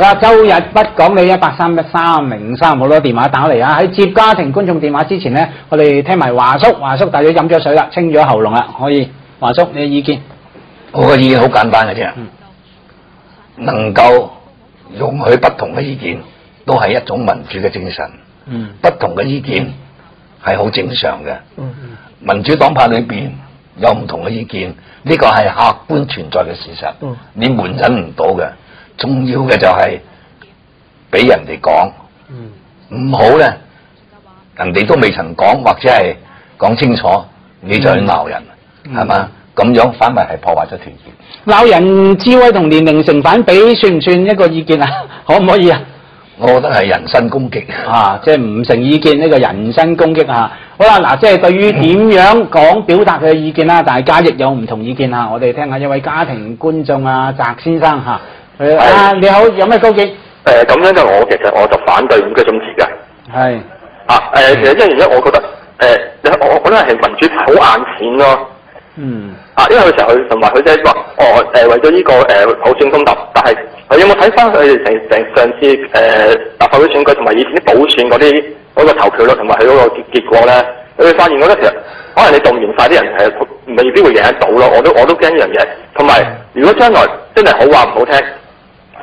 好啦，周日不講理1831305好多電話打嚟啊！喺接家庭觀眾電話之前咧，我哋聽埋華叔，華叔大約飲咗水啦，清咗喉嚨啦，可以。華叔，你嘅意見？我嘅意見好簡單嘅啫，能夠容許不同嘅意見，都係一種民主嘅精神。不同嘅意見係好正常嘅。民主黨派裏邊有唔同嘅意見，呢個係客觀存在嘅事實。你瞞忍唔到嘅。重要嘅就係俾人哋講，唔好咧，人哋都未曾講或者係講清楚，你就去鬧人，係嘛？咁樣反為係破壞咗團結。鬧人智慧同年齡成反比，算唔算一個意見啊？可唔可以啊？我覺得係人身攻擊啊！即係唔成意見呢個人身攻擊啊！好啦，嗱，即係對於點樣講表達佢嘅意見啦，大家亦有唔同意見啊！我哋聽下一位家庭觀眾啊，翟先生嚇。你好，有咩高見？咁樣就我就反對5個鐘節嘅。係。其實因為原因，我覺得我覺得係民主派好硬錢咯。因為有時候佢同埋佢即係話，為咗呢個普選公投，但係佢有冇睇翻佢哋成上次立法會選舉同埋以前啲補選嗰個投票率同埋佢嗰個結果咧，你會發現我覺得其實可能你動員晒啲人係未必會贏得到咯。我都驚呢樣嘢。同埋如果將來真係好話唔好聽。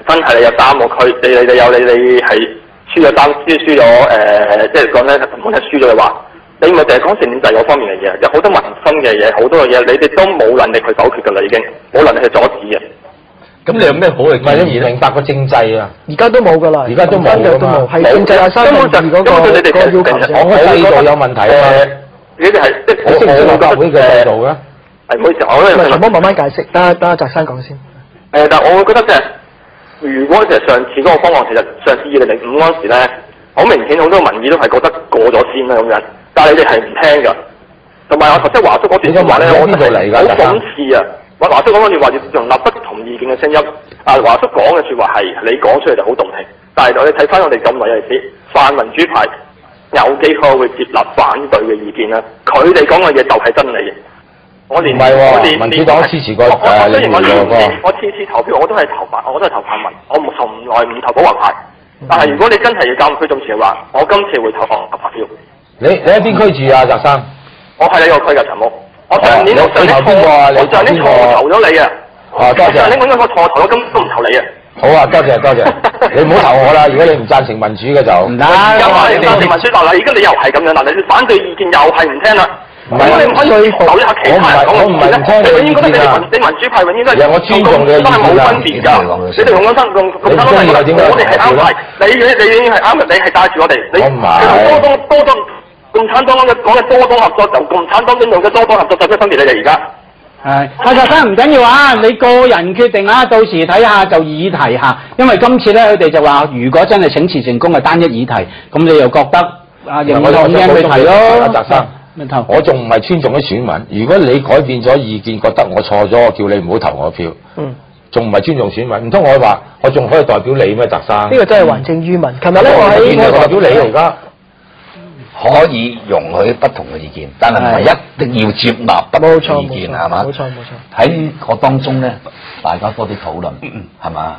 真係你有3個區，你係輸咗輸咗即係講咧，唔好聽輸咗嘅話，你咪淨係講政制嗰方面嘅嘢，有好多民生嘅嘢，好多嘅嘢，你哋都冇能力去否決㗎啦，已經冇能力去阻止嘅。咁你有咩好嘅建議？明白個政制啊？而家都冇㗎啦，而家都冇㗎嘛，係政制啊，根本就你哋要求我制度有問題啊！你哋係即係我識唔識立法會嘅制度嘅？係唔好意思，我唔好慢慢解釋，等阿翟生講先。但係我會覺得即係。如果其實上次嗰個方案，其實上次2005嗰時咧，好明顯好多民意都係覺得過咗先啦咁樣，但係你哋係唔聽㗎。同埋我頭先華叔嗰段話咧，我覺得係好諷刺啊！華叔講嗰段話要容納不同意見嘅聲音。華叔講嘅説話係你講出嚟就好動聽，但係你睇翻我哋咁耐嘅歷史，泛民主派有幾個會接納反對嘅意見啦？佢哋講嘅嘢就係真理。唔係喎，民主黨支持過我次次投票我都係投泛民，我從來唔投保皇派。但係如果你真係要監區眾籌嘅話，我今次會投合法票。你喺邊區住啊，翟生？我喺呢個區嘅陳屋。我上年錯投咗你啊！多謝。上年揾咗個錯投咗，今都唔投你啊！好啊，多謝。你唔好投我啦，如果你唔贊成民主嘅就唔得。而家你贊成民主嗱，而家你又係咁樣嗱，你反對意見又係唔聽啦。唔係你唔可以留一下其他人講嘅意見咧。你永遠覺得你民主派永遠都係我尊重你嘅意見啦。冇分別㗎。你哋共產黨我哋係啱派，你已經係啱嘅，你係帶住我哋。我唔係。多黨共產黨講嘅多黨合作，就共產黨領導嘅多黨合作有咩分別？你哋而家係阿翟生唔緊要啊，你個人決定啊，到時睇下就議題嚇。因為今次咧，佢哋就話，如果真係請辭成功係單一議題，咁你又覺得認同嘅去提咯，翟生。我仲唔係尊重啲選民？如果你改變咗意見，覺得我錯咗，我叫你唔好投我票，仲唔係尊重選民？唔通我話我仲可以代表你咩？翟生呢個真係還政於民。琴日咧，我喺代表你而家可以容許不同嘅意見，但係唔係一定要接納不同嘅意見，係嘛？冇錯。喺個當中咧，大家多啲討論，係嘛？